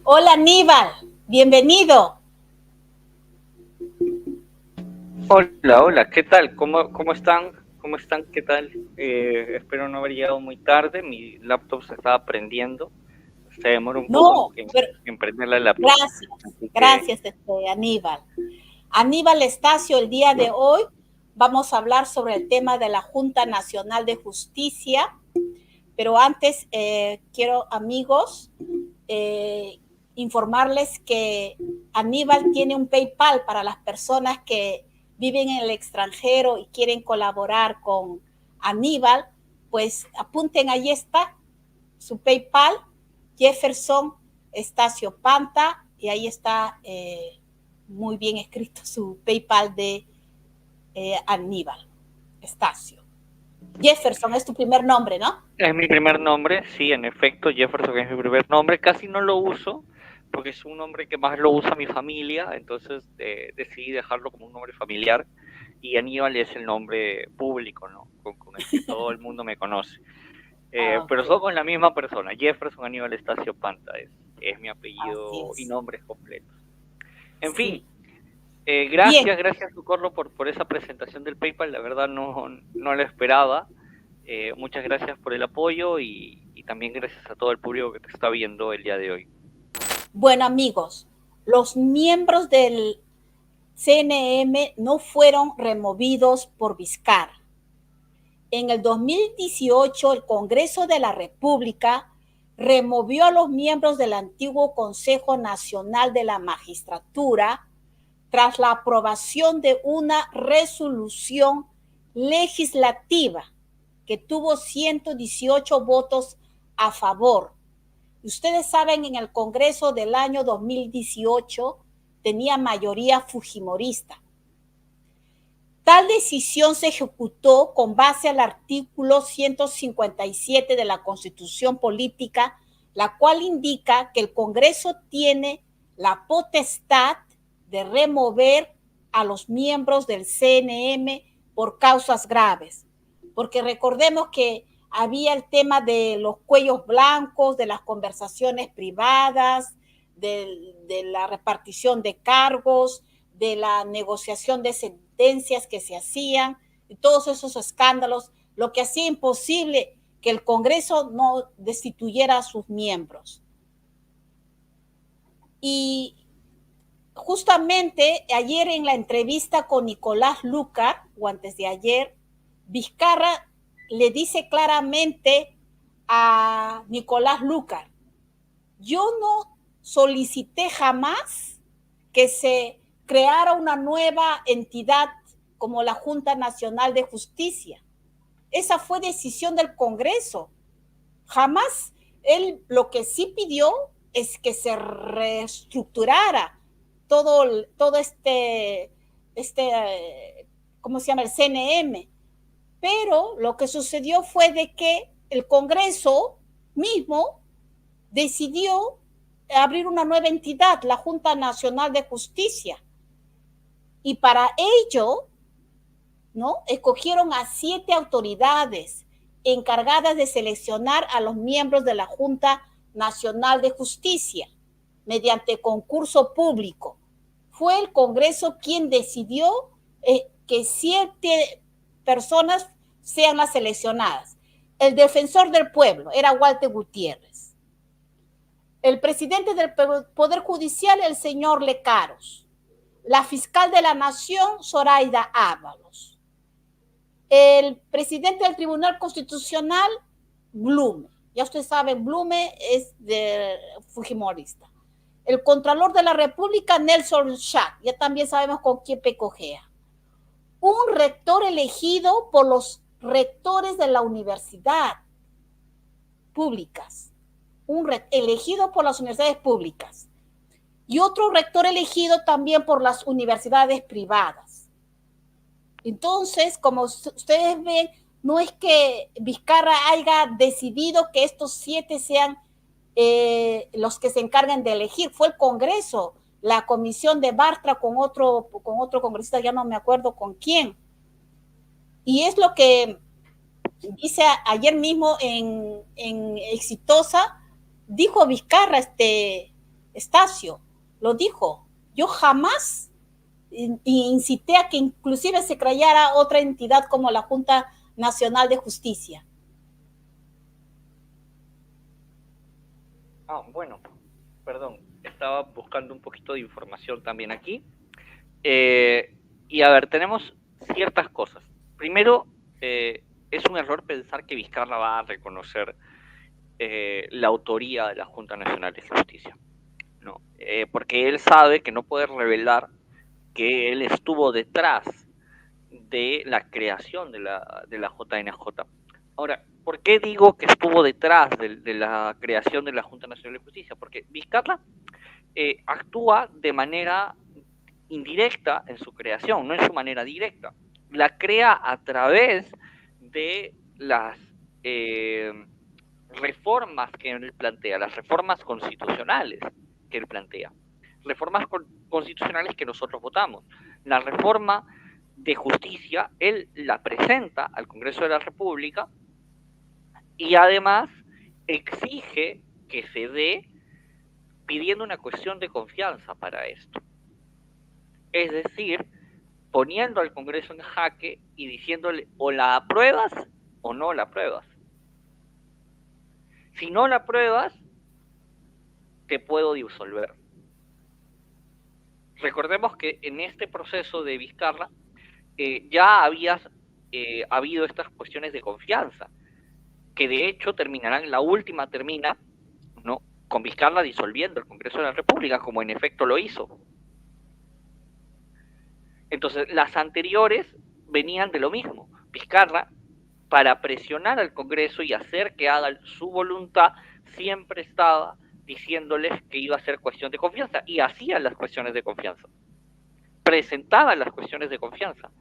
Hola Aníbal, bienvenido. Hola, hola, ¿qué tal? ¿Cómo están? ¿Cómo están? ¿Qué tal? Espero no haber llegado muy tarde. Mi laptop se estaba prendiendo. Se demora un poco No, pero en prender la laptop. gracias, Así que, gracias Aníbal. Aníbal Estacio, el día de hoy vamos a hablar sobre el tema de la Junta Nacional de Justicia, pero antes quiero, amigos, eh, informarles que Aníbal tiene un PayPal para las personas que viven en el extranjero y quieren colaborar con Aníbal, pues apunten, ahí está su PayPal, Jefferson Estacio Panta, y ahí está muy bien escrito su PayPal de Aníbal Estacio. Jefferson es tu primer nombre, ¿no? es mi primer nombre, sí, en efecto, Jefferson es mi primer nombre. Casi no lo uso porque es un nombre que más lo usa mi familia, entonces decidí dejarlo como un nombre familiar. Y Aníbal es el nombre público, ¿no? Con el que todo el mundo me conoce. Pero Okay. somos la misma persona. Jefferson Aníbal Estacio Panta es mi Así apellido y es. nombres completos. En Sí. fin, Bien. gracias Socorro por esa presentación del PayPal. La verdad no la esperaba. Muchas gracias por el apoyo y también gracias a todo el público que te está viendo el día de hoy. Bueno, amigos, los miembros del CNM no fueron removidos por Vizcarra. En el 2018, el Congreso de la República removió a los miembros del antiguo Consejo Nacional de la Magistratura tras la aprobación de una resolución legislativa que tuvo 118 votos a favor. Ustedes saben, en el Congreso del año 2018 tenía mayoría fujimorista. Tal decisión se ejecutó con base al artículo 157 de la Constitución Política, la cual indica que el Congreso tiene la potestad de remover a los miembros del CNM por causas graves. Porque recordemos que había el tema de los cuellos blancos, de las conversaciones privadas, de la repartición de cargos, de la negociación de sentencias que se hacían, y todos esos escándalos, lo que hacía imposible que el Congreso no destituyera a sus miembros. Y justamente ayer en la entrevista con Nicolás Lucar, o antes de ayer, Vizcarra le dice claramente a Nicolás Lucar: yo no solicité jamás que se creara una nueva entidad como la Junta Nacional de Justicia. Esa fue decisión del Congreso. Jamás. Él lo que sí pidió es que se reestructurara todo ¿cómo se llama? El CNM. Pero lo que sucedió fue de que el Congreso mismo decidió abrir una nueva entidad, la Junta Nacional de Justicia. Y para ello, ¿no?, escogieron a 7 autoridades encargadas de seleccionar a los miembros de la Junta Nacional de Justicia mediante concurso público. Fue el Congreso quien decidió que 7 personas sean las seleccionadas. El defensor del pueblo era Walter Gutiérrez. El presidente del Poder Judicial, el señor Lecaros. La fiscal de la Nación, Zoraida Ábalos. El presidente del Tribunal Constitucional, Blume. Ya ustedes saben, Blume es de fujimorista. El Contralor de la República, Nelson Schack. Ya también sabemos con quién pecojea. Un rector elegido por los rectores de la universidad públicas. Elegido por las universidades públicas. Y otro rector elegido también por las universidades privadas. Entonces, como ustedes ven, no es que Vizcarra haya decidido que estos 7 sean los que se encarguen de elegir. Fue el Congreso, la comisión de Bartra con otro congresista, ya no me acuerdo con quién. Y es lo que dice ayer mismo en Exitosa, dijo Vizcarra, Estacio lo dijo. Yo jamás incité a que inclusive se creara otra entidad como la Junta Nacional de Justicia. Bueno, perdón, estaba buscando un poquito de información también aquí. Y a ver, tenemos ciertas cosas. Primero, es un error pensar que Vizcarra va a reconocer la autoría de la Junta Nacional de Justicia, ¿no? Porque él sabe que no puede revelar que él estuvo detrás de la creación de la JNJ. Ahora, ¿por qué digo que estuvo detrás de la creación de la Junta Nacional de Justicia? Porque Vizcarra actúa de manera indirecta en su creación, no en su manera directa. La crea a través de las reformas que él plantea, las reformas constitucionales que él plantea, reformas constitucionales que nosotros votamos. La reforma de justicia, él la presenta al Congreso de la República y además exige que se dé pidiendo una cuestión de confianza para esto. Es decir, poniendo al Congreso en jaque y diciéndole o la apruebas o no la apruebas. Si no la apruebas, te puedo disolver. Recordemos que en este proceso de Vizcarra ya habías habido estas cuestiones de confianza, que de hecho terminarán, la última termina, ¿no?, con Vizcarra disolviendo el Congreso de la República, como en efecto lo hizo. Entonces, las anteriores venían de lo mismo. Vizcarra, para presionar al Congreso y hacer que hagan su voluntad, siempre estaba diciéndoles que iba a ser cuestión de confianza, y hacían las cuestiones de confianza. Presentaban las cuestiones de confianza,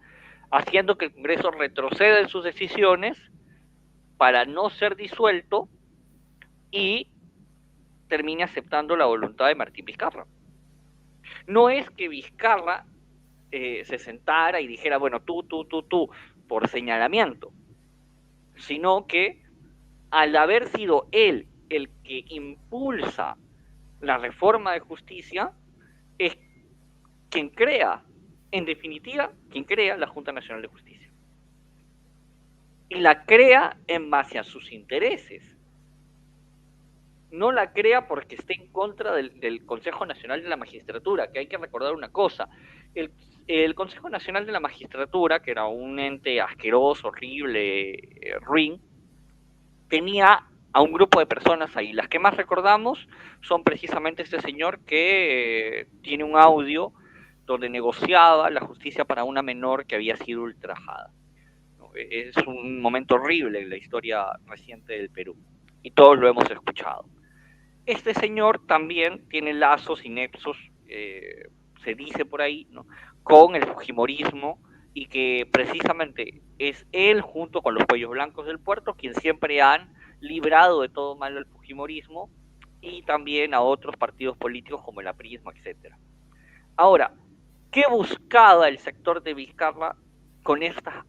haciendo que el Congreso retroceda en sus decisiones para no ser disuelto y termine aceptando la voluntad de Martín Vizcarra. No es que Vizcarra se sentara y dijera, bueno, tú, por señalamiento, sino que al haber sido él el que impulsa la reforma de justicia, es quien crea, en definitiva, quien crea la Junta Nacional de Justicia. Y la crea en base a sus intereses. No la crea porque esté en contra del Consejo Nacional de la Magistratura, que hay que recordar una cosa. El Consejo Nacional de la Magistratura, que era un ente asqueroso, horrible, ruin, tenía a un grupo de personas ahí. Las que más recordamos son precisamente este señor que tiene un audio donde negociaba la justicia para una menor que había sido ultrajada. Es un momento horrible en la historia reciente del Perú y todos lo hemos escuchado. Este señor también tiene lazos y nexos, se dice por ahí, ¿no?, con el fujimorismo, y que precisamente es él, junto con los Cuellos Blancos del Puerto, quien siempre han librado de todo mal al fujimorismo y también a otros partidos políticos como el aprismo, etc. Ahora, ¿qué buscaba el sector de Vizcarra con esta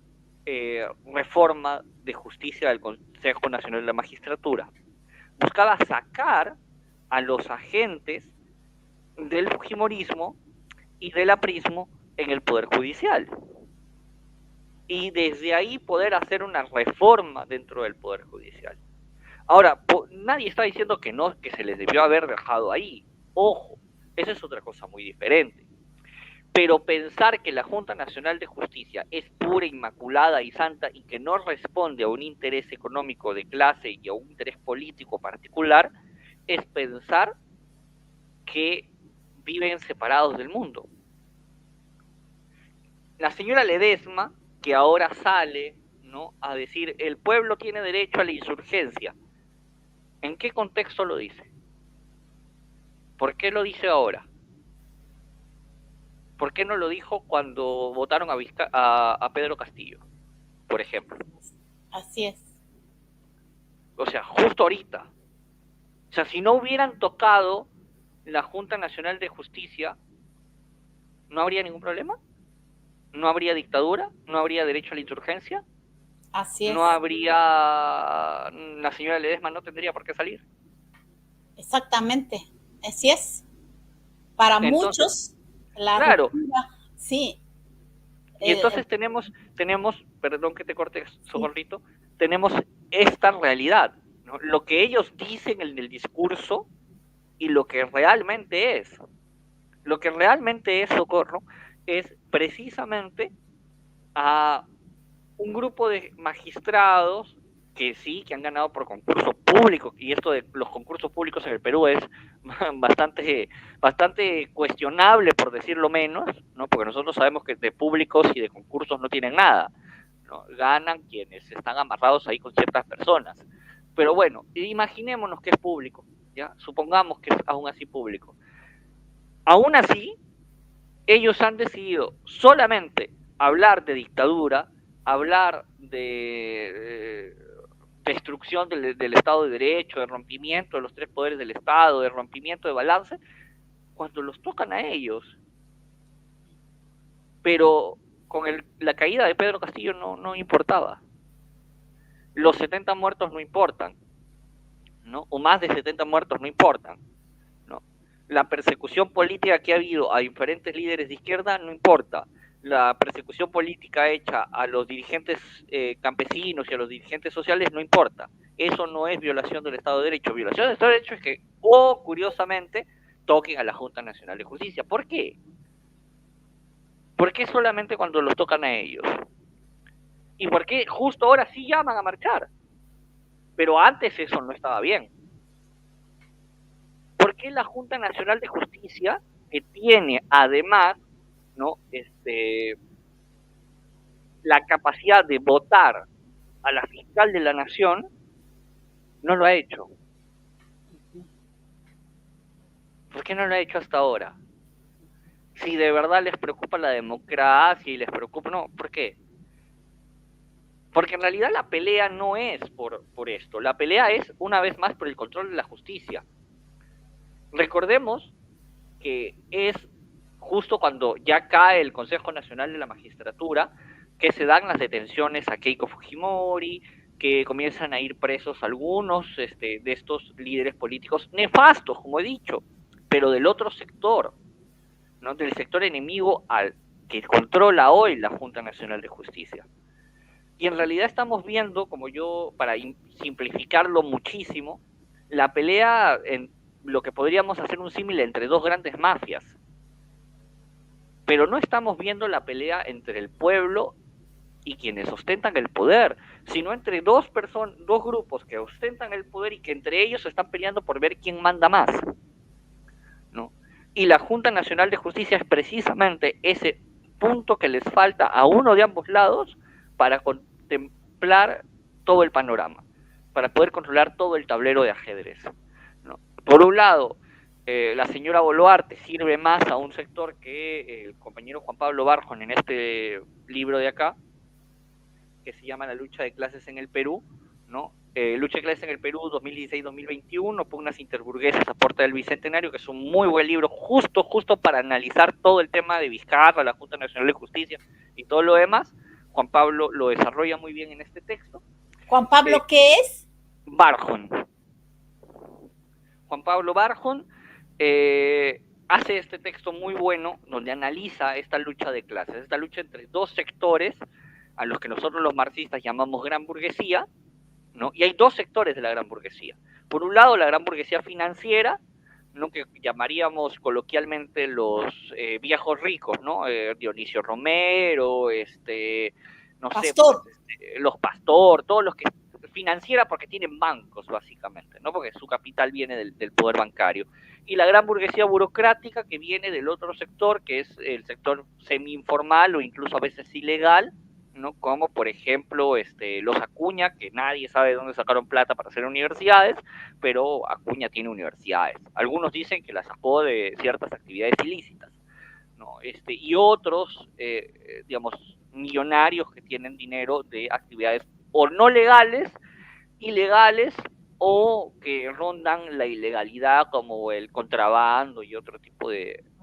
reforma de justicia del Consejo Nacional de la Magistratura? Buscaba sacar a los agentes del fujimorismo y del aprismo en el Poder Judicial. Y desde ahí poder hacer una reforma dentro del Poder Judicial. Ahora, nadie está diciendo que no, que se les debió haber dejado ahí. Ojo, esa es otra cosa muy diferente. Pero pensar que la Junta Nacional de Justicia es pura, inmaculada y santa y que no responde a un interés económico de clase y a un interés político particular, es pensar que viven separados del mundo. La señora Ledesma, que ahora sale, ¿no?, a decir el pueblo tiene derecho a la insurgencia, ¿en qué contexto lo dice? ¿Por qué lo dice ahora? ¿Por qué no lo dijo cuando votaron a Pedro Castillo, por ejemplo? Así es. O sea, justo ahorita. O sea, si no hubieran tocado la Junta Nacional de Justicia, ¿no habría ningún problema? ¿No habría dictadura? ¿No habría derecho a la insurgencia? Así es. ¿No habría... la señora Ledesma no tendría por qué salir? Exactamente. Así es. Para Entonces, muchos, la claro, ruptura, sí, y eh, entonces tenemos, perdón que te corte, sí, Socorrito, tenemos esta realidad, ¿no? Lo que ellos dicen en el discurso y lo que realmente es. Lo que realmente es, Socorro, es precisamente a un grupo de magistrados que sí, que han ganado por concurso público, y esto de los concursos públicos en el Perú es bastante, bastante cuestionable, por decirlo menos, ¿no? Porque nosotros sabemos que de públicos y de concursos no tienen nada, ¿no? Ganan quienes están amarrados ahí con ciertas personas. Pero bueno, imaginémonos que es público, ¿ya? Supongamos que es aún así público. Aún así, ellos han decidido solamente hablar de dictadura, hablar de destrucción del Estado de Derecho, de rompimiento de los tres poderes del Estado, de rompimiento de balance, cuando los tocan a ellos. Pero con la caída de Pedro Castillo no importaba. Los 70 muertos no importan, ¿no? O más de 70 muertos no importan, ¿no? La persecución política que ha habido a diferentes líderes de izquierda no importa. La persecución política hecha a los dirigentes campesinos y a los dirigentes sociales no importa. Eso no es violación del Estado de Derecho. Violación del Estado de Derecho es que, curiosamente, toquen a la Junta Nacional de Justicia. ¿Por qué? ¿Por qué solamente cuando los tocan a ellos? ¿Y por qué justo ahora sí llaman a marchar? Pero antes eso no estaba bien. ¿Por qué la Junta Nacional de Justicia, que tiene además, ¿no? La capacidad de votar a la fiscal de la nación, no lo ha hecho? ¿Por qué no lo ha hecho hasta ahora? Si de verdad les preocupa la democracia y les preocupa, no, ¿por qué? Porque en realidad la pelea no es por esto, la pelea es una vez más por el control de la justicia. Recordemos que es justo cuando ya cae el Consejo Nacional de la Magistratura que se dan las detenciones a Keiko Fujimori, que comienzan a ir presos algunos de estos líderes políticos nefastos, como he dicho, pero del otro sector, ¿no? Del sector enemigo al que controla hoy la Junta Nacional de Justicia. Y en realidad estamos viendo, como yo, para simplificarlo muchísimo, la pelea en lo que podríamos hacer un símil entre dos grandes mafias. Pero no estamos viendo la pelea entre el pueblo y quienes ostentan el poder, sino entre dos grupos que ostentan el poder y que entre ellos están peleando por ver quién manda más, ¿no? Y la Junta Nacional de Justicia es precisamente ese punto que les falta a uno de ambos lados para contemplar todo el panorama, para poder controlar todo el tablero de ajedrez, ¿no? Por un lado, la señora Boluarte sirve más a un sector que el compañero Juan Pablo Barjón en este libro de acá, que se llama La lucha de clases en el Perú, ¿no? Lucha de clases en el Perú 2016-2021, Pugnas interburguesas a puerta del Bicentenario, que es un muy buen libro justo para analizar todo el tema de Vizcarra, la Junta Nacional de Justicia y todo lo demás. Juan Pablo lo desarrolla muy bien en este texto. Juan Pablo, ¿qué es? Barjón. Juan Pablo Barjón hace este texto muy bueno donde analiza esta lucha de clases, esta lucha entre dos sectores a los que nosotros los marxistas llamamos gran burguesía, ¿no? Y hay dos sectores de la gran burguesía. Por un lado, la gran burguesía financiera, ¿no? Que llamaríamos coloquialmente los viejos ricos, ¿no? Dionisio Romero, no sé, Pastor. pues, los Pastor, todos los que financiera porque tienen bancos, básicamente, ¿no? Porque su capital viene del poder bancario. Y la gran burguesía burocrática que viene del otro sector, que es el sector semi-informal o incluso a veces ilegal, ¿no? Como por ejemplo los Acuña, que nadie sabe de dónde sacaron plata para hacer universidades, pero Acuña tiene universidades. Algunos dicen que las sacó de ciertas actividades ilícitas, ¿no? Y otros, digamos, millonarios que tienen dinero de actividades o no legales, ilegales, o que rondan la ilegalidad como el contrabando y otro tipo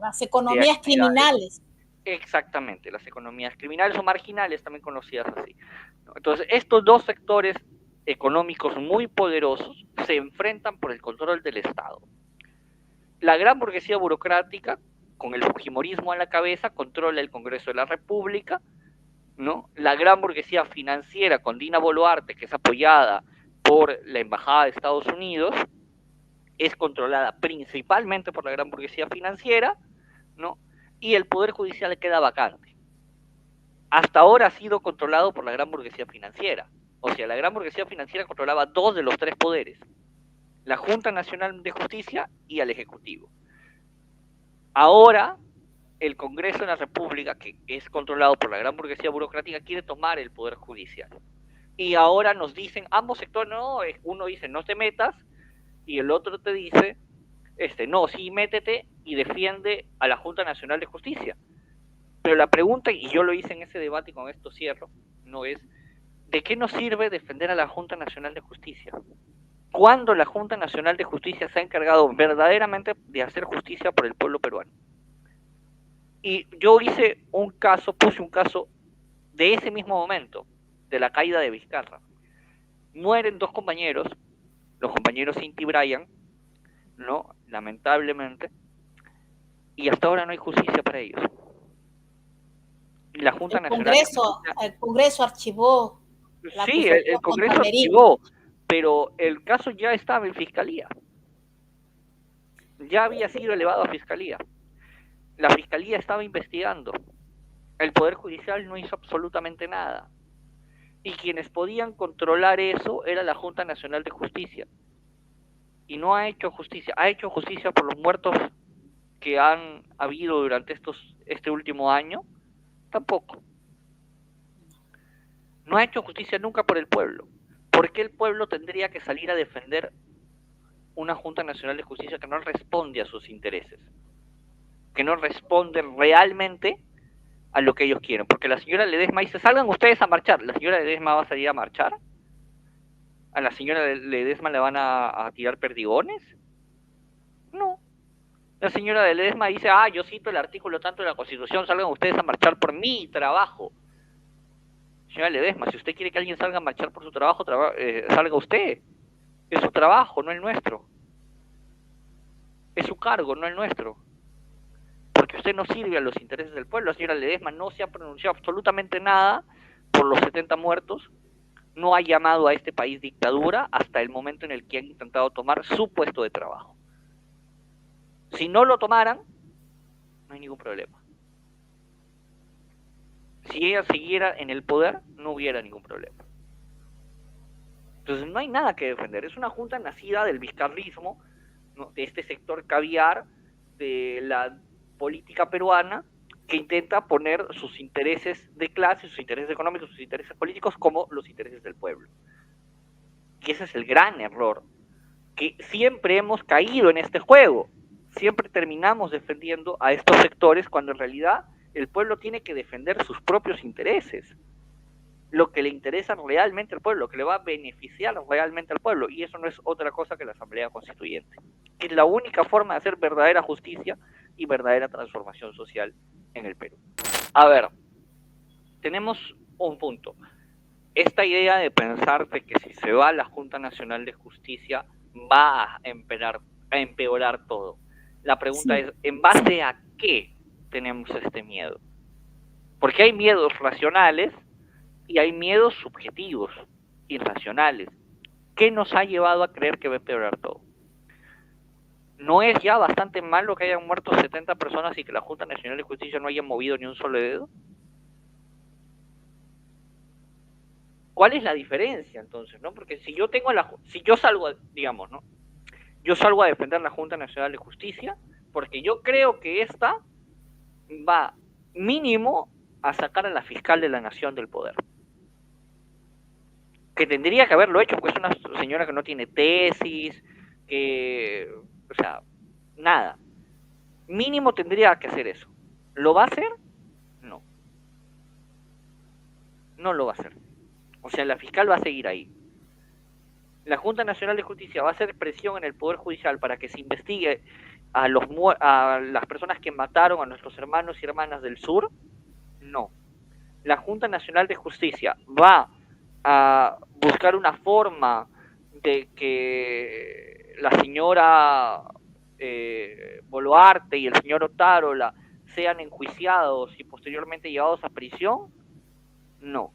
Las de economías actividades. criminales. Exactamente, las economías criminales o marginales, también conocidas así. Entonces, estos dos sectores económicos muy poderosos se enfrentan por el control del Estado. La gran burguesía burocrática, con el fujimorismo a la cabeza, controla el Congreso de la República, ¿no? La gran burguesía financiera con Dina Boluarte, que es apoyada por la Embajada de Estados Unidos, es controlada principalmente por la gran burguesía financiera, ¿no? Y el Poder Judicial queda vacante. Hasta ahora ha sido controlado por la gran burguesía financiera. O sea, la gran burguesía financiera controlaba 2 de los 3 poderes, la Junta Nacional de Justicia y al Ejecutivo. Ahora, el Congreso de la República, que es controlado por la gran burguesía burocrática, quiere tomar el Poder Judicial. Y ahora nos dicen, ambos sectores, no, uno dice no te metas, y el otro te dice, no, sí, métete y defiende a la Junta Nacional de Justicia. Pero la pregunta, y yo lo hice en ese debate y con esto cierro, no es, ¿de qué nos sirve defender a la Junta Nacional de Justicia? ¿Cuándo la Junta Nacional de Justicia se ha encargado verdaderamente de hacer justicia por el pueblo peruano? Y yo puse un caso de ese mismo momento, de la caída de Vizcarra. Mueren 2 compañeros, los compañeros Inti Bryan, ¿no? Lamentablemente, y hasta ahora no hay justicia para ellos. Y la Junta Nacional de Justicia, el Congreso archivó. Sí, el Congreso archivó, pero el caso ya estaba en Fiscalía. Ya había sido elevado a Fiscalía. La Fiscalía estaba investigando. El Poder Judicial no hizo absolutamente nada. Y quienes podían controlar eso era la Junta Nacional de Justicia. Y no ha hecho justicia. Ha hecho justicia por los muertos que han habido durante este último año. Tampoco. No ha hecho justicia nunca por el pueblo. ¿Por qué el pueblo tendría que salir a defender una Junta Nacional de Justicia que no responde a sus intereses? Que no responde realmente a lo que ellos quieren. Porque la señora Ledesma dice, salgan ustedes a marchar. ¿La señora Ledesma va a salir a marchar? ¿A la señora Ledesma le van a tirar perdigones? No. La señora Ledesma dice, yo cito el artículo tanto de la Constitución, salgan ustedes a marchar por mi trabajo. Señora Ledesma, si usted quiere que alguien salga a marchar por su trabajo, salga usted. Es su trabajo, no el nuestro. Es su cargo, no el nuestro. Porque usted no sirve a los intereses del pueblo. La señora Ledesma no se ha pronunciado absolutamente nada por los 70 muertos. No ha llamado a este país dictadura hasta el momento en el que han intentado tomar su puesto de trabajo. Si no lo tomaran, no hay ningún problema. Si ella siguiera en el poder, no hubiera ningún problema. Entonces no hay nada que defender. Es una junta nacida del vizcarrismo, ¿no? De este sector caviar de la política peruana, que intenta poner sus intereses de clase, sus intereses económicos, sus intereses políticos como los intereses del pueblo. Y ese es el gran error, que siempre hemos caído en este juego. Siempre terminamos defendiendo a estos sectores cuando en realidad el pueblo tiene que defender sus propios intereses, lo que le interesa realmente al pueblo, lo que le va a beneficiar realmente al pueblo, y eso no es otra cosa que la Asamblea Constituyente, que es la única forma de hacer verdadera justicia y verdadera transformación social en el Perú. A ver, tenemos un punto. Esta idea de pensar de que si se va a la Junta Nacional de Justicia va a empeorar todo. La pregunta es, ¿en base a qué tenemos este miedo? Porque hay miedos racionales y hay miedos subjetivos, irracionales. ¿Qué nos ha llevado a creer que va a empeorar todo? ¿No es ya bastante malo que hayan muerto 70 personas y que la Junta Nacional de Justicia no haya movido ni un solo dedo? ¿Cuál es la diferencia entonces, no? Porque si yo salgo, digamos, ¿no? Yo salgo a defender la Junta Nacional de Justicia porque yo creo que esta va mínimo a sacar a la fiscal de la nación del poder. Que tendría que haberlo hecho, porque es una señora que no tiene tesis, o sea, nada. Mínimo tendría que hacer eso. ¿Lo va a hacer? No. No lo va a hacer. O sea, la fiscal va a seguir ahí. La Junta Nacional de Justicia va a hacer presión en el Poder Judicial para que se investigue a las personas que mataron a nuestros hermanos y hermanas del sur. No. La Junta Nacional de Justicia va a buscar una forma de que la señora Boluarte y el señor Otárola sean enjuiciados y posteriormente llevados a prisión? No.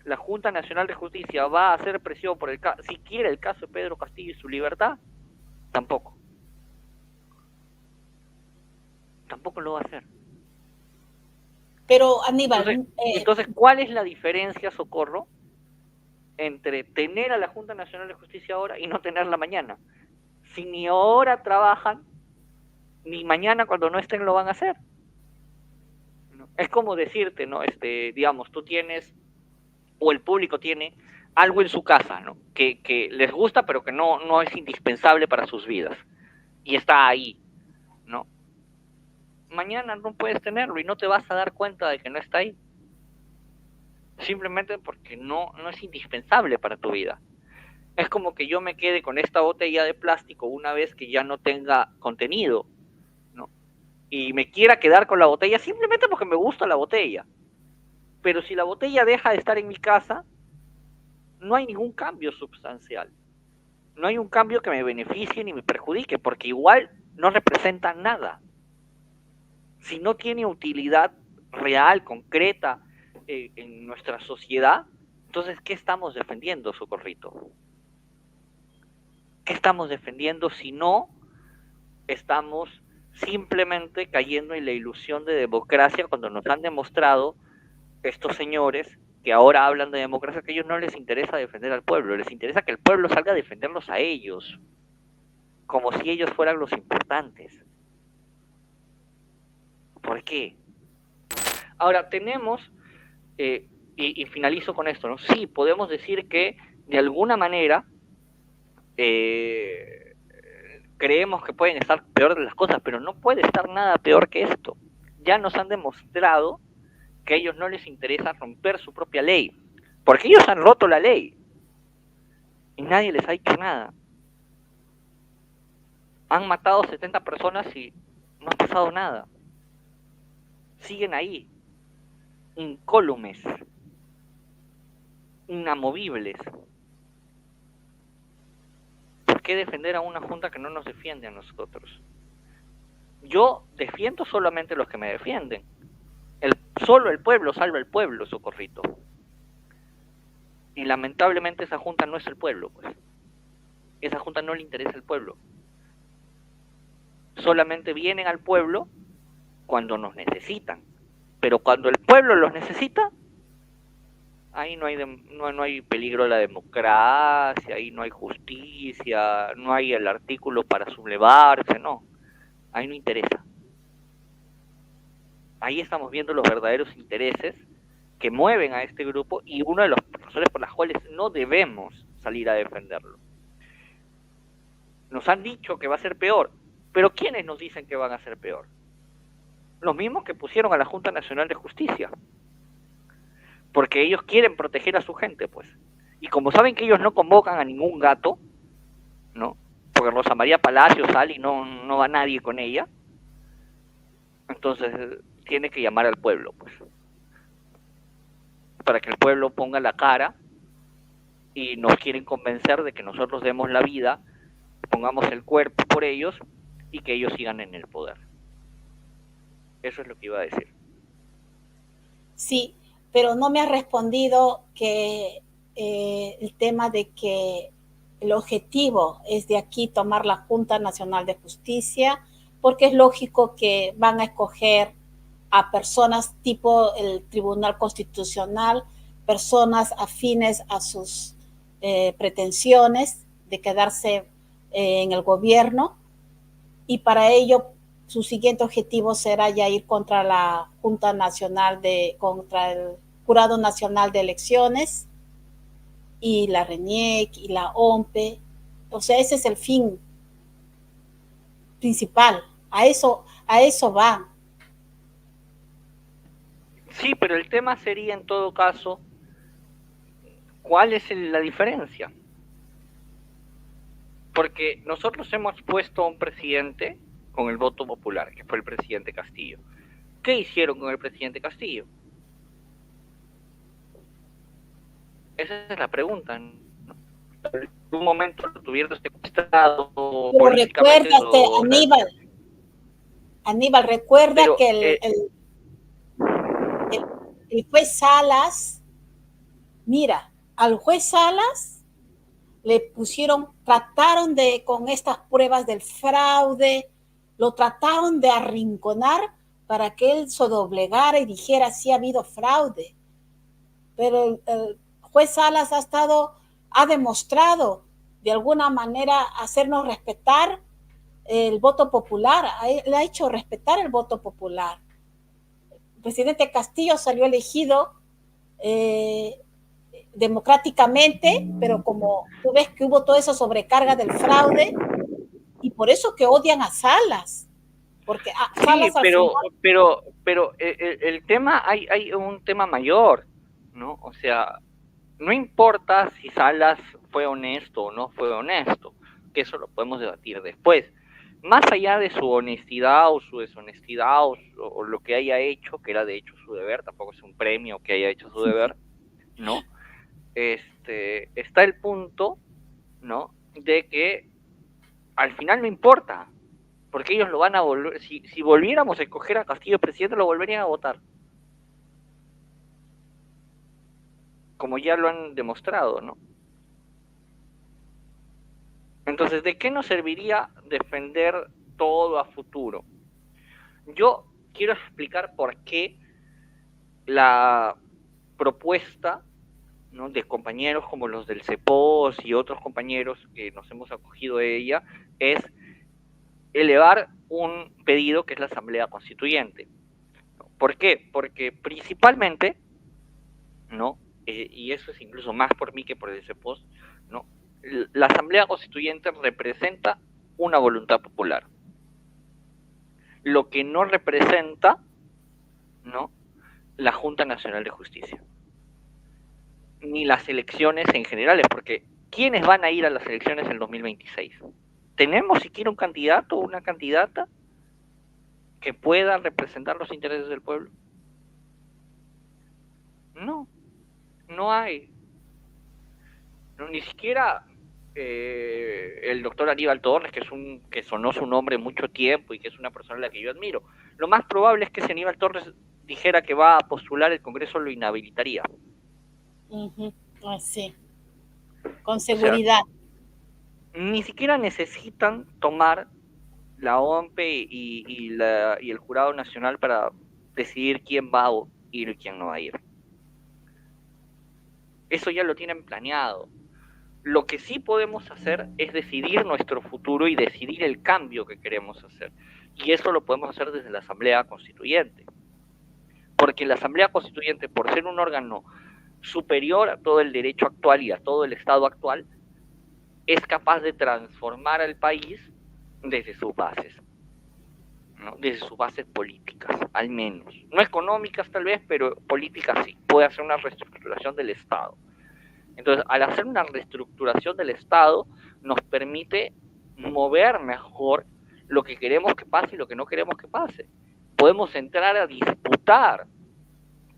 La Junta Nacional de Justicia va a hacer presión por si quiere el caso de Pedro Castillo y su libertad, tampoco. Tampoco lo va a hacer. Pero Aníbal, entonces, ¿cuál es la diferencia, Socorro, entre tener a la Junta Nacional de Justicia ahora y no tenerla mañana? Si ni ahora trabajan, ni mañana cuando no estén lo van a hacer. ¿No? Es como decirte, ¿no? Digamos, tú tienes, o el público tiene, algo en su casa, ¿no? Que les gusta, pero que no es indispensable para sus vidas. Y está ahí, ¿no? Mañana no puedes tenerlo y no te vas a dar cuenta de que no está ahí. Simplemente porque no es indispensable para tu vida. Es como que yo me quede con esta botella de plástico una vez que ya no tenga contenido, ¿no? Y me quiera quedar con la botella simplemente porque me gusta la botella. Pero si la botella deja de estar en mi casa, no hay ningún cambio sustancial. No hay un cambio que me beneficie ni me perjudique, porque igual no representa nada. Si no tiene utilidad real, concreta, en nuestra sociedad, entonces, ¿qué estamos defendiendo, Socorrito? ¿Qué estamos defendiendo si no estamos simplemente cayendo en la ilusión de democracia cuando nos han demostrado estos señores que ahora hablan de democracia, que a ellos no les interesa defender al pueblo, les interesa que el pueblo salga a defenderlos a ellos, como si ellos fueran los importantes? ¿Por qué? Ahora tenemos, y finalizo con esto, ¿no? Sí, podemos decir que de alguna manera creemos que pueden estar peor de las cosas, pero no puede estar nada peor que esto. Ya nos han demostrado que a ellos no les interesa romper su propia ley, porque ellos han roto la ley y nadie les ha dicho nada. Han matado 70 personas y no ha pasado nada. Siguen ahí, incólumes, inamovibles. ¿Por qué defender a una junta que no nos defiende a nosotros? Yo defiendo solamente a los que me defienden. Solo el pueblo salva al pueblo, Socorrito. Y lamentablemente esa junta no es el pueblo, pues. Esa junta no le interesa al pueblo. Solamente vienen al pueblo cuando nos necesitan. Pero cuando el pueblo los necesita, ahí no hay peligro de la democracia, ahí no hay justicia, no hay el artículo para sublevarse, no. Ahí no interesa. Ahí estamos viendo los verdaderos intereses que mueven a este grupo y una de las razones por las cuales no debemos salir a defenderlo. Nos han dicho que va a ser peor, pero ¿quiénes nos dicen que van a ser peor? Los mismos que pusieron a la Junta Nacional de Justicia, porque ellos quieren proteger a su gente, pues. Y como saben que ellos no convocan a ningún gato, ¿no? Porque Rosa María Palacio sale y no va nadie con ella, entonces tiene que llamar al pueblo, pues, para que el pueblo ponga la cara, y nos quieren convencer de que nosotros demos la vida, pongamos el cuerpo por ellos y que ellos sigan en el poder. Eso es lo que iba a decir. Sí, pero no me ha respondido que el tema de que el objetivo es de aquí tomar la Junta Nacional de Justicia, porque es lógico que van a escoger a personas tipo el Tribunal Constitucional, personas afines a sus pretensiones de quedarse en el gobierno, y para ello su siguiente objetivo será ya ir contra la Junta Nacional contra el Jurado Nacional de Elecciones y la RENIEC y la OMPE. O sea, ese es el fin principal. A eso va. Sí, pero el tema sería en todo caso, ¿cuál es la diferencia? Porque nosotros hemos puesto a un presidente con el voto popular, que fue el presidente Castillo. ¿Qué hicieron con el presidente Castillo? Esa es la pregunta, ¿no? un momento lo tuvieron secuestrado Pero políticamente. recuérdate, Aníbal, recuerda Pero, que el juez Salas, mira, al juez Salas le trataron con estas pruebas del fraude, lo trataron de arrinconar para que él se doblegara y dijera si ha habido fraude. Pero el juez Salas ha demostrado de alguna manera hacernos respetar el voto popular, le ha hecho respetar el voto popular. El presidente Castillo salió elegido democráticamente, pero como tú ves que hubo toda esa sobrecarga del fraude, y por eso que odian a Salas, porque sí, Salas al final... pero el tema, hay un tema mayor, ¿no? O sea, no importa si Salas fue honesto o no fue honesto, que eso lo podemos debatir después. Más allá de su honestidad o su deshonestidad o lo que haya hecho, que era de hecho su deber, tampoco es un premio que haya hecho su deber, ¿no? Está el punto, ¿no? De que al final no importa, porque ellos lo van a volver, si volviéramos a escoger a Castillo presidente, lo volverían a votar. Como ya lo han demostrado, ¿no? Entonces, ¿de qué nos serviría defender todo a futuro? Yo quiero explicar por qué la propuesta, ¿no?, de compañeros como los del CEPOS y otros compañeros que nos hemos acogido de ella, es elevar un pedido que es la Asamblea Constituyente. ¿Por qué? Porque principalmente, ¿no? Y eso es incluso más por mí que por el CEPOS, ¿no? La Asamblea Constituyente representa una voluntad popular. Lo que no representa, ¿no?, la Junta Nacional de Justicia. Ni las elecciones en general, porque ¿quiénes van a ir a las elecciones en 2026? ¿Tenemos siquiera un candidato o una candidata que pueda representar los intereses del pueblo? No, no hay. No, ni siquiera el doctor Aníbal Torres, que sonó su nombre mucho tiempo y que es una persona a la que yo admiro. Lo más probable es que si Aníbal Torres dijera que va a postular, el Congreso lo inhabilitaría. Sí, con seguridad. O sea, ni siquiera necesitan tomar la OMPE y el Jurado Nacional para decidir quién va a ir y quién no va a ir. Eso ya lo tienen planeado. Lo que sí podemos hacer es decidir nuestro futuro y decidir el cambio que queremos hacer. Y eso lo podemos hacer desde la Asamblea Constituyente. Porque la Asamblea Constituyente, por ser un órgano superior a todo el derecho actual y a todo el Estado actual, es capaz de transformar al país desde sus bases, ¿no? Desde sus bases políticas, al menos. No económicas tal vez, pero políticas sí. Puede hacer una reestructuración del Estado. Entonces, al hacer una reestructuración del Estado, nos permite mover mejor lo que queremos que pase y lo que no queremos que pase. Podemos entrar a disputar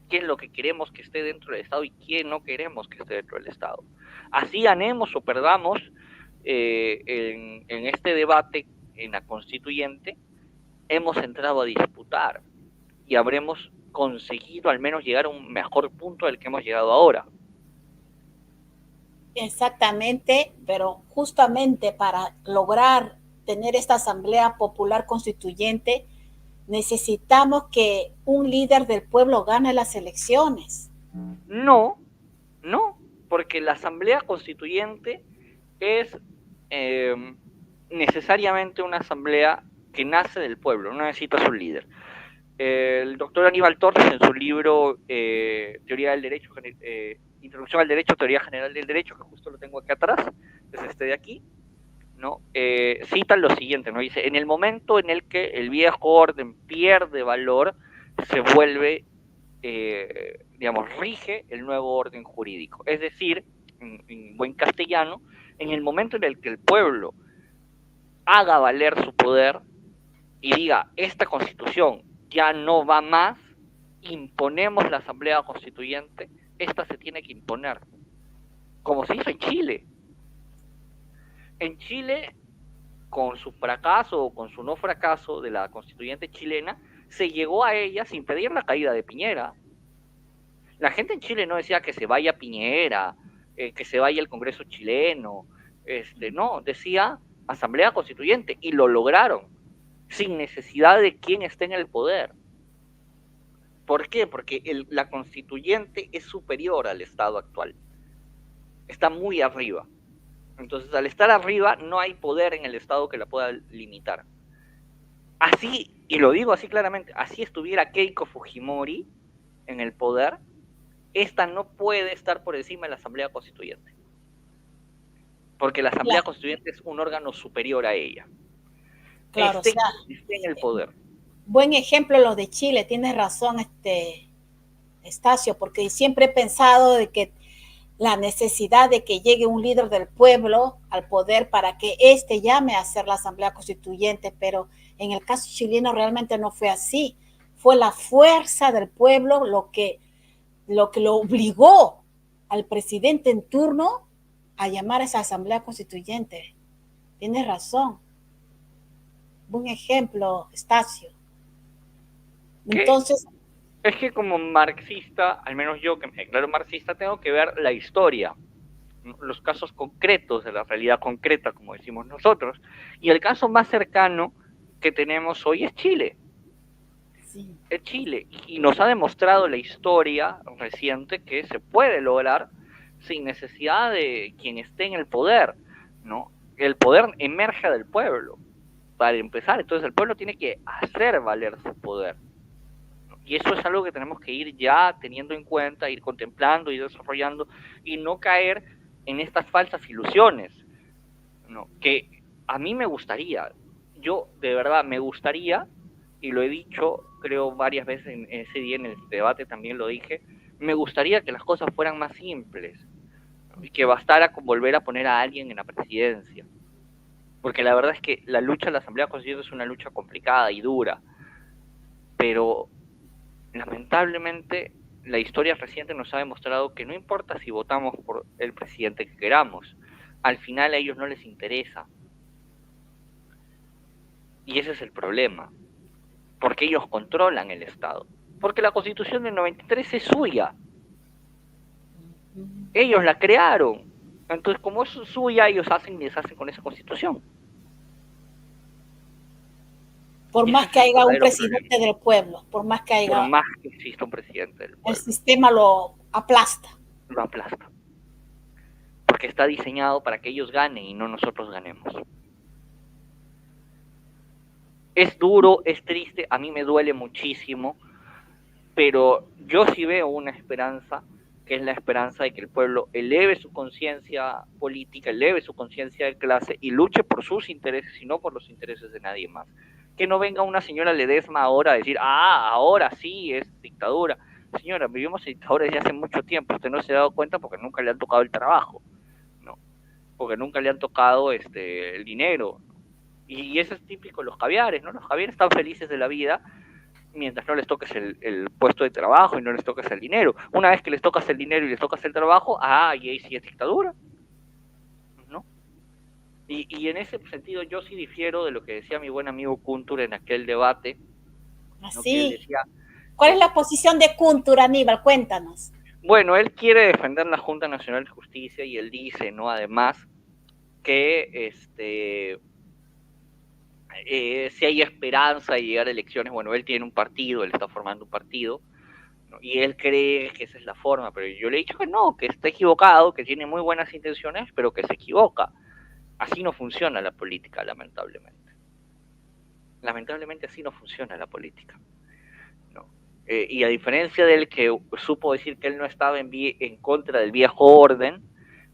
qué es lo que queremos que esté dentro del Estado y qué no queremos que esté dentro del Estado. Así ganemos o perdamos en este debate en la Constituyente, hemos entrado a disputar y habremos conseguido al menos llegar a un mejor punto del que hemos llegado ahora. Exactamente, pero justamente para lograr tener esta Asamblea Popular Constituyente, necesitamos que un líder del pueblo gane las elecciones. No, porque la Asamblea Constituyente es necesariamente una asamblea que nace del pueblo, no necesita su líder. El doctor Aníbal Torres, en su libro Teoría del Derecho, Introducción al Derecho, Teoría General del Derecho, que justo lo tengo aquí atrás, es este de aquí, ¿no? Cita lo siguiente, ¿no? Dice: en el momento en el que el viejo orden pierde valor, se vuelve, rige el nuevo orden jurídico. Es decir, en buen castellano, en el momento en el que el pueblo haga valer su poder y diga: esta Constitución ya no va más, imponemos la Asamblea Constituyente, esta se tiene que imponer, como se hizo en Chile. En Chile, con su fracaso o con su no fracaso de la constituyente chilena, se llegó a ella sin pedir la caída de Piñera. La gente en Chile no decía que se vaya Piñera, que se vaya el Congreso chileno, no, decía Asamblea Constituyente, y lo lograron, sin necesidad de quien esté en el poder. ¿Por qué? Porque la constituyente es superior al Estado actual, está muy arriba. Entonces, al estar arriba, no hay poder en el Estado que la pueda limitar. Así, y lo digo así claramente, así estuviera Keiko Fujimori en el poder, esta no puede estar por encima de la Asamblea Constituyente. Porque la Asamblea Claro, Constituyente es un órgano superior a ella. claro, o sea, Esté en el poder. buen ejemplo lo de Chile, tienes razón, Estacio, porque siempre he pensado de que la necesidad de que llegue un líder del pueblo al poder para que éste llame a hacer la Asamblea Constituyente, pero en el caso chileno realmente no fue así. Fue la fuerza del pueblo lo obligó al presidente en turno a llamar a esa Asamblea Constituyente. Tienes razón. Buen ejemplo, Estacio. ¿Qué? Entonces, Es que como marxista, al menos yo que me declaro marxista, tengo que ver la historia, los casos concretos de la realidad concreta, como decimos nosotros. Y el caso más cercano que tenemos hoy es Chile. sí. Es Chile. Y nos ha demostrado la historia reciente que se puede lograr sin necesidad de quien esté en el poder, ¿no? El poder emerge del pueblo, para empezar. Entonces el pueblo tiene que hacer valer su poder. Y eso es algo que tenemos que ir ya teniendo en cuenta, ir contemplando, ir desarrollando y no caer en estas falsas ilusiones, ¿no? Que a mí me gustaría, yo de verdad me gustaría, y lo he dicho creo varias veces en ese día en el debate también lo dije, me gustaría que las cosas fueran más simples, ¿no? Y que bastara con volver a poner a alguien en la presidencia. Porque la verdad es que la lucha de la Asamblea Constituyente es una lucha complicada y dura, pero lamentablemente la historia reciente nos ha demostrado que no importa si votamos por el presidente que queramos, al final a ellos no les interesa. Y ese es el problema, porque ellos controlan el Estado. Porque la Constitución del 93 es suya, ellos la crearon. Entonces, como es suya, ellos hacen y deshacen con esa Constitución. Por Y más ese es que el haya un verdadero presidente problema. del pueblo, por más que Por haya, más que exista un presidente del el pueblo, sistema lo aplasta. lo aplasta. Porque está diseñado para que ellos ganen y no nosotros ganemos. Es duro, es triste, a mí me duele muchísimo, pero yo sí veo una esperanza, que es la esperanza de que el pueblo eleve su conciencia política, eleve su conciencia de clase y luche por sus intereses y no por los intereses de nadie más. Que no venga una señora Ledesma ahora a decir, ahora sí es dictadura. Señora, vivimos en dictadura desde hace mucho tiempo, usted no se ha dado cuenta porque nunca le han tocado el trabajo, ¿no? Porque nunca le han tocado el dinero. Y eso es típico de los caviares, ¿no? Los caviares están felices de la vida mientras no les toques el puesto de trabajo y no les toques el dinero. Una vez que les tocas el dinero y les tocas el trabajo, y ahí sí es dictadura, ¿no? Y en ese sentido yo sí difiero de lo que decía mi buen amigo Kuntur en aquel debate, ¿no? Que él Así. decía, ¿Cuál es la posición de Kuntur, Aníbal? Cuéntanos. bueno, él quiere defender la Junta Nacional de Justicia y él dice, ¿no? Además, que si hay esperanza de llegar a elecciones, bueno, él tiene un partido, él está formando un partido, ¿no? Y él cree que esa es la forma, pero yo le he dicho que no, que está equivocado, que tiene muy buenas intenciones, pero que se equivoca. Así no funciona la política, lamentablemente. Lamentablemente así no funciona la política, ¿no? Y a diferencia de él que supo decir que él no estaba en contra del viejo orden,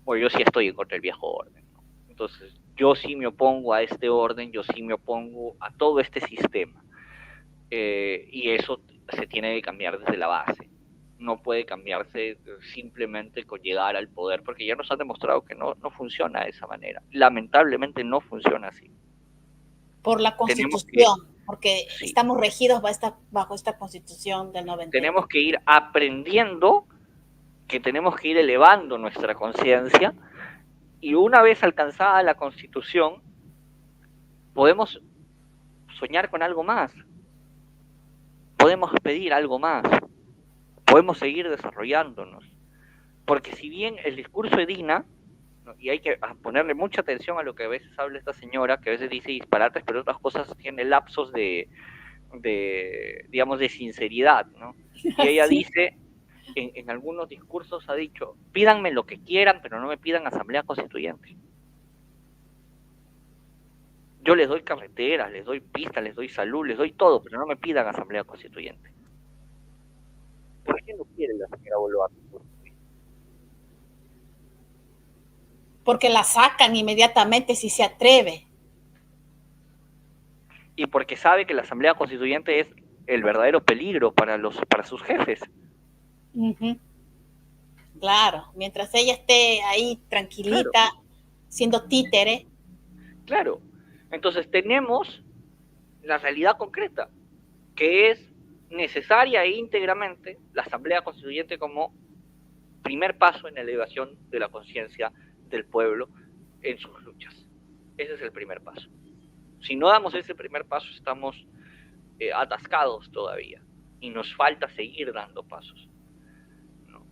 bueno, yo sí estoy en contra del viejo orden, ¿no? Entonces, yo sí me opongo a este orden, yo sí me opongo a todo este sistema. Y eso se tiene que cambiar desde la base. No puede cambiarse simplemente con llegar al poder, porque ya nos han demostrado que no funciona de esa manera. Lamentablemente no funciona así. Por la Tenemos que, Constitución, porque sí, estamos regidos bajo esta Constitución del 93. tenemos que ir aprendiendo, que tenemos que ir elevando nuestra conciencia Y una vez alcanzada la Constitución, podemos soñar con algo más, podemos pedir algo más, podemos seguir desarrollándonos. Porque si bien el discurso de Dina, ¿no? Y hay que ponerle mucha atención a lo que a veces habla esta señora, que a veces dice disparates, pero otras cosas tiene lapsos digamos, de sinceridad, ¿no? Y ella Sí. dice, en algunos discursos ha dicho, pídanme lo que quieran, pero no me pidan asamblea constituyente. Yo les doy carreteras, les doy pistas, les doy salud, les doy todo, pero no me pidan asamblea constituyente. ¿Por qué no quiere la señora Boluarte? Porque la sacan inmediatamente si se atreve. Y porque sabe que la asamblea constituyente es el verdadero peligro para sus jefes. Uh-huh. Claro, mientras ella esté ahí tranquilita, claro, siendo títere. Claro, entonces tenemos la realidad concreta, que es necesaria e íntegramente la asamblea constituyente como primer paso en la elevación de la conciencia del pueblo en sus luchas. Ese es el primer paso. Si no damos ese primer paso, estamos atascados todavía y nos falta seguir dando pasos, ¿no?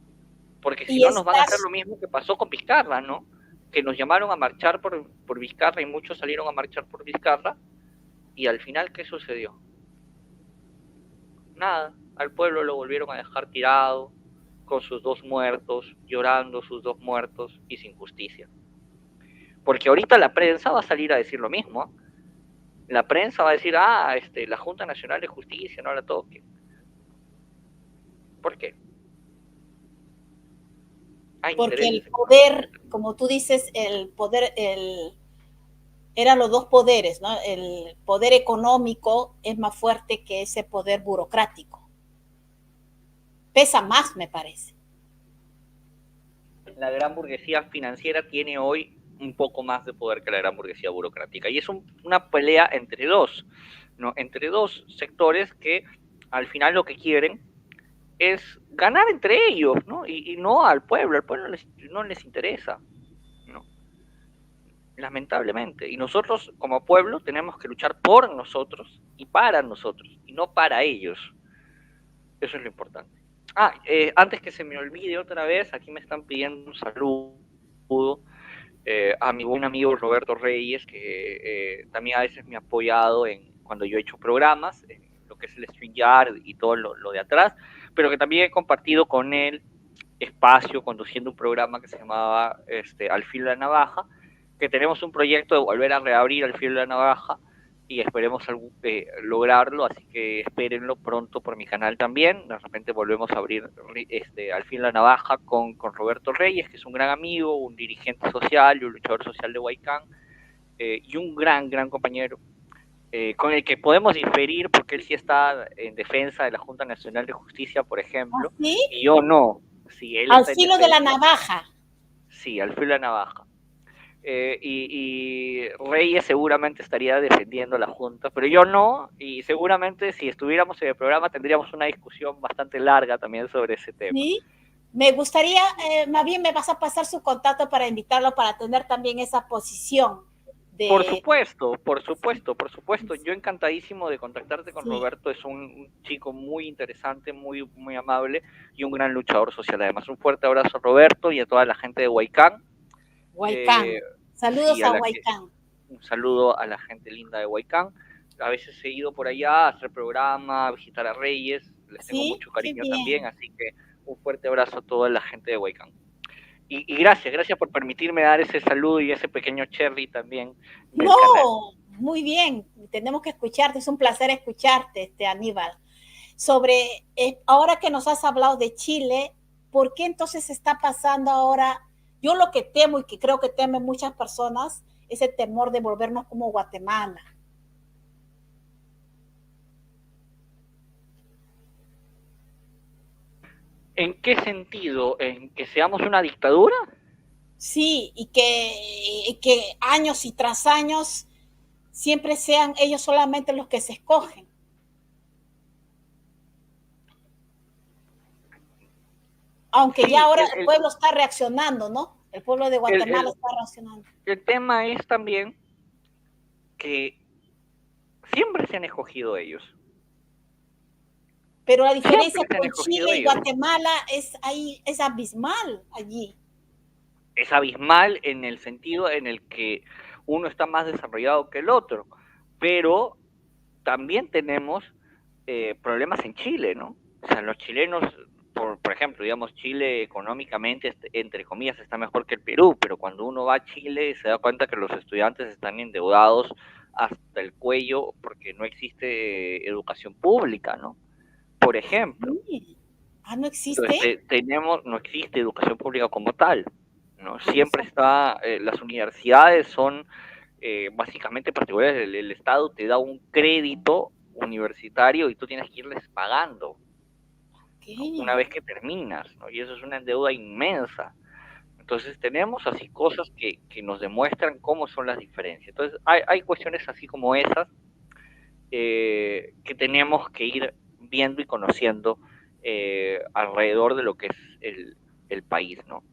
Porque si no nos van a hacer lo mismo que pasó con Vizcarra, ¿no? Que nos llamaron a marchar por Vizcarra y muchos salieron a marchar por Vizcarra, y al final, ¿qué sucedió? Nada, al pueblo lo volvieron a dejar tirado, con sus 2 muertos, llorando sus 2 muertos y sin justicia. Porque ahorita la prensa va a salir a decir lo mismo, ¿eh? La prensa va a decir, la Junta Nacional de Justicia no la toque. ¿Por qué? Porque el poder, como tú dices, el poder, eran los dos poderes, ¿no? El poder económico es más fuerte que ese poder burocrático. Pesa más, me parece. La gran burguesía financiera tiene hoy un poco más de poder que la gran burguesía burocrática. Y es una pelea entre dos, ¿no? Entre dos sectores que al final lo que quieren es ganar entre ellos, ¿no? Y no al pueblo no les interesa, ¿no? Lamentablemente. Y nosotros como pueblo tenemos que luchar por nosotros y para nosotros, y no para ellos. Eso es lo importante. Antes que se me olvide otra vez, aquí me están pidiendo un saludo a mi buen amigo Roberto Reyes, que también a veces me ha apoyado cuando yo he hecho programas, en lo que es el StreamYard y todo lo de atrás, pero que también he compartido con él espacio conduciendo un programa que se llamaba Al Filo de la Navaja, que tenemos un proyecto de volver a reabrir Al Filo de la Navaja y esperemos lograrlo, así que espérenlo pronto por mi canal también. De repente volvemos a abrir Al Filo de la Navaja con Roberto Reyes, que es un gran amigo, un dirigente social y un luchador social de Huaycán, y un gran compañero, con el que podemos diferir porque él sí está en defensa de la Junta Nacional de Justicia, por ejemplo, ¿Sí? Y yo no. Sí, él al filo de la navaja. Sí, al filo de la navaja. Y Reyes seguramente estaría defendiendo la Junta, pero yo no, y seguramente si estuviéramos en el programa tendríamos una discusión bastante larga también sobre ese tema. Sí, me gustaría, más bien me vas a pasar su contacto para invitarlo para tener también esa posición. Por supuesto. Yo encantadísimo de contactarte con Roberto, es un chico muy interesante, muy amable y un gran luchador social. Además, un fuerte abrazo a Roberto y a toda la gente de Huaycán. Saludos a Huaycán. Un saludo a la gente linda de Huaycán. A veces he ido por allá a hacer programa, a visitar a Reyes, les tengo mucho cariño también, así que un fuerte abrazo a toda la gente de Huaycán. Y gracias por permitirme dar ese saludo y ese pequeño cherry también. No, canal. Muy bien, tenemos que escucharte, es un placer escucharte, Aníbal. Sobre, ahora que nos has hablado de Chile, ¿por qué entonces está pasando ahora? Yo lo que temo y que creo que temen muchas personas es el temor de volvernos como Guatemala. ¿En qué sentido? ¿En que seamos una dictadura? Sí, y que años y tras años siempre sean ellos solamente los que se escogen. Aunque sí, ya ahora el pueblo está reaccionando, ¿no? El pueblo de El, Guatemala el, está reaccionando. el tema es también que siempre se han escogido ellos. Pero la Siempre diferencia se han con escogido Chile y ellos. Guatemala es abismal allí. Es abismal en el sentido en el que uno está más desarrollado que el otro, pero también tenemos problemas en Chile, ¿no? O sea, los chilenos, por ejemplo, digamos, Chile económicamente, entre comillas, está mejor que el Perú, pero cuando uno va a Chile se da cuenta que los estudiantes están endeudados hasta el cuello porque no existe educación pública, ¿no? Por ejemplo. Sí. Ah, ¿no Entonces, existe? no existe educación pública como tal, ¿no? Ah, no Siempre sabía. está, las universidades son básicamente particulares, el Estado te da un crédito universitario y tú tienes que irles pagando, Ok. ¿no? Una vez que terminas, ¿no? Y eso es una deuda inmensa. Entonces tenemos así cosas que nos demuestran cómo son las diferencias. Entonces hay cuestiones así como esas que tenemos que ir viendo y conociendo alrededor de lo que es el país, ¿no?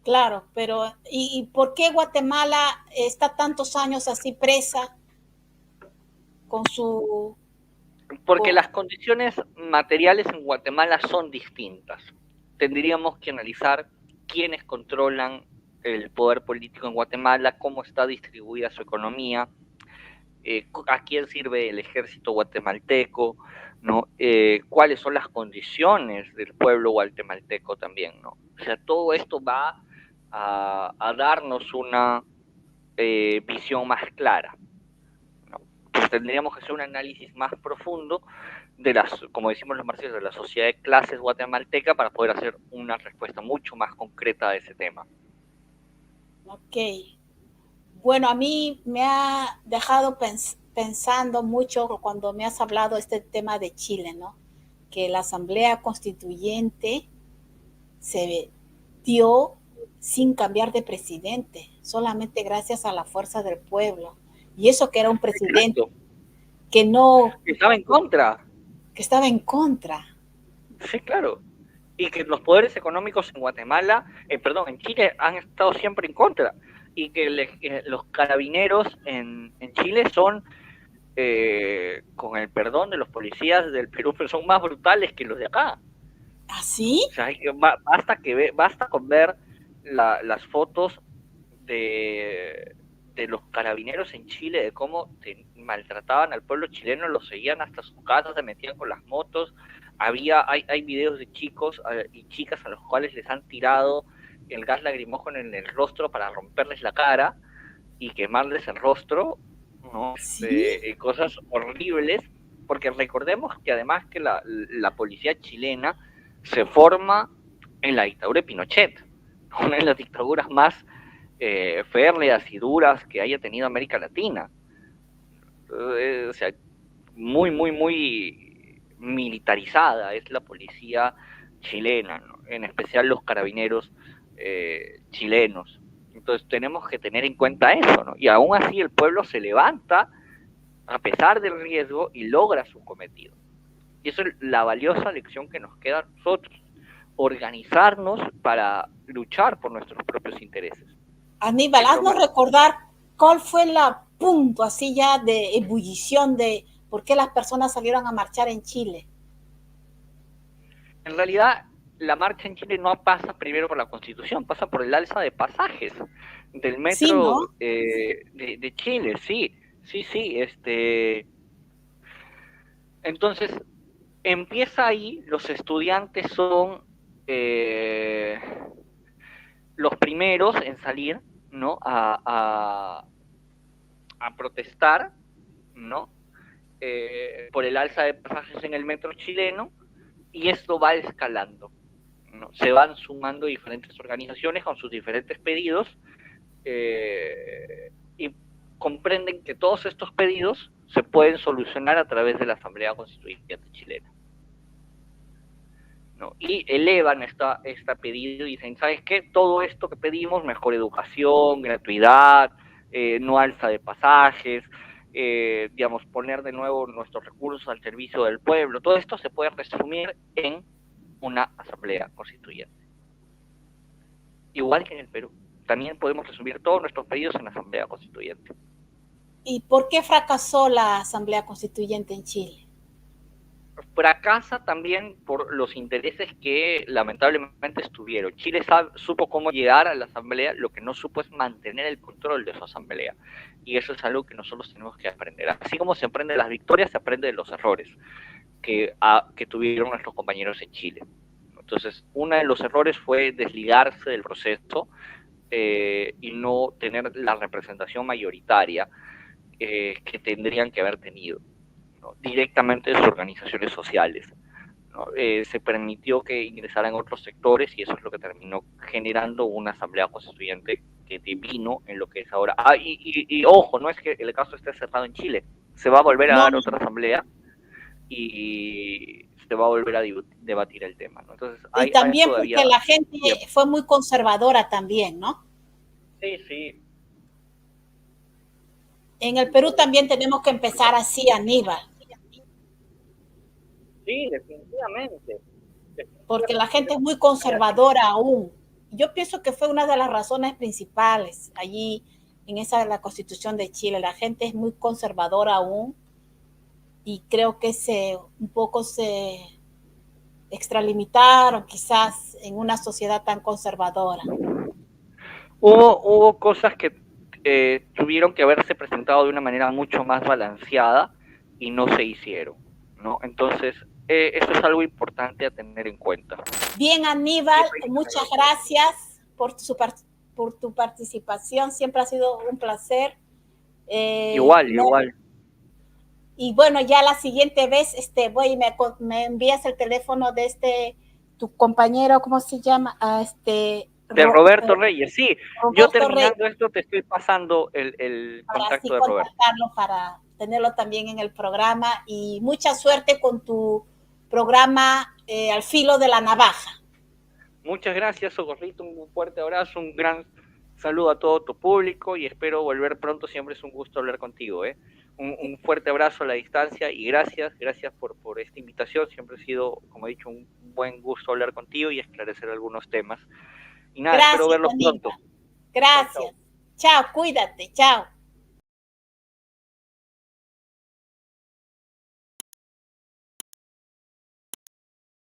Claro, pero ¿y por qué Guatemala está tantos años así presa con su... Porque con- las condiciones materiales en Guatemala son distintas. Tendríamos que analizar quiénes controlan el poder político en Guatemala, cómo está distribuida su economía, a quién sirve el ejército guatemalteco, ¿no? Cuáles son las condiciones del pueblo guatemalteco también, ¿no? O sea, todo esto va a darnos una visión más clara, ¿no? Pues tendríamos que hacer un análisis más profundo de las, como decimos los marxistas, de la sociedad de clases guatemalteca para poder hacer una respuesta mucho más concreta a ese tema. Ok. Bueno, a mí me ha dejado pensando mucho cuando me has hablado este tema de Chile, ¿no? Que la Asamblea Constituyente se dio sin cambiar de presidente, solamente gracias a la fuerza del pueblo. Y eso que era un presidente Exacto. que no, Estaba en contra. que estaba en contra. Sí, claro. Y que los poderes económicos en Guatemala, perdón, en Chile han estado siempre en contra. Y que los carabineros en Chile son, con el perdón de los policías del Perú, pero son más brutales que los de acá. ¿Así? O sea, basta con ver las fotos de los carabineros en Chile, de cómo maltrataban al pueblo chileno, los seguían hasta sus casas, se metían con las motos. Hay videos de chicos y chicas a los cuales les han tirado el gas lacrimógeno en el rostro para romperles la cara y quemarles el rostro, ¿no? ¿Sí? Cosas horribles, porque recordemos que además que la policía chilena se forma en la dictadura de Pinochet, una de las dictaduras más férreas y duras que haya tenido América Latina. O sea, muy, muy, muy militarizada es la policía chilena, ¿no? En especial los carabineros chilenos. Entonces tenemos que tener en cuenta eso, ¿no? Y aún así el pueblo se levanta a pesar del riesgo y logra su cometido. Y eso es la valiosa lección que nos queda a nosotros, organizarnos para luchar por nuestros propios intereses. Aníbal, Es lo haznos más. recordar cuál fue la punto así ya de ebullición de por qué las personas salieron a marchar en Chile. En realidad, la marcha en Chile no pasa primero por la Constitución, pasa por el alza de pasajes del Sí, ¿no? metro de Chile, sí, sí, sí, entonces empieza ahí, los estudiantes son eh, los primeros en salir, ¿no? A protestar, ¿no? Por el alza de pasajes en el metro chileno, y esto va escalando, ¿no? Se van sumando diferentes organizaciones con sus diferentes pedidos y comprenden que todos estos pedidos se pueden solucionar a través de la Asamblea Constituyente chilena, ¿no? Y elevan esta pedido y dicen, ¿sabes qué? Todo esto que pedimos, mejor educación, gratuidad, no alza de pasajes, digamos, poner de nuevo nuestros recursos al servicio del pueblo, todo esto se puede resumir en una asamblea constituyente. igual que en el Perú. También podemos resolver todos nuestros pedidos en la Asamblea Constituyente. ¿Y por qué fracasó la Asamblea Constituyente en Chile? Fracasa también por los intereses que lamentablemente estuvieron. Chile supo cómo llegar a la asamblea, lo que no supo es mantener el control de su asamblea. Y eso es algo que nosotros tenemos que aprender. Así como se aprende de las victorias, se aprende de los errores que tuvieron nuestros compañeros en Chile. Entonces, uno de los errores fue desligarse del proceso y no tener la representación mayoritaria que tendrían que haber tenido, ¿no? Directamente de sus organizaciones sociales, ¿no? Se permitió que ingresaran otros sectores y eso es lo que terminó generando una asamblea constituyente que divino en lo que es ahora. Y ojo, no es que el caso esté cerrado en Chile, se va a volver a dar otra asamblea y se va a volver a debatir el tema, ¿no? Entonces, y también porque la gente fue muy conservadora también, ¿no? Sí, sí. En el Perú también tenemos que empezar así, Aníbal. Sí, definitivamente. Porque la gente es muy conservadora aún. Yo pienso que fue una de las razones principales allí en esa la Constitución de Chile. La gente es muy conservadora aún y creo que un poco se extralimitaron quizás en una sociedad tan conservadora. Hubo cosas que tuvieron que haberse presentado de una manera mucho más balanceada y no se hicieron, ¿no? Entonces, eso es algo importante a tener en cuenta. Bien, Aníbal, muchas gracias por tu participación. Siempre ha sido un placer. Igual. Y bueno, ya la siguiente vez me envías el teléfono de tu compañero, ¿cómo se llama? De Roberto Reyes, sí. Roberto yo terminando Reyes. Esto te estoy pasando el contacto de Roberto. Para tenerlo también en el programa y mucha suerte con tu programa Al Filo de la Navaja. Muchas gracias, Socorrito, un fuerte abrazo, un gran saludo a todo tu público y espero volver pronto, siempre es un gusto hablar contigo, ¿eh? Un fuerte abrazo a la distancia y gracias por esta invitación, siempre ha sido, como he dicho, un buen gusto hablar contigo y esclarecer algunos temas. Y nada, gracias, espero verlos pronto. Gracias. Chao, cuídate, chao.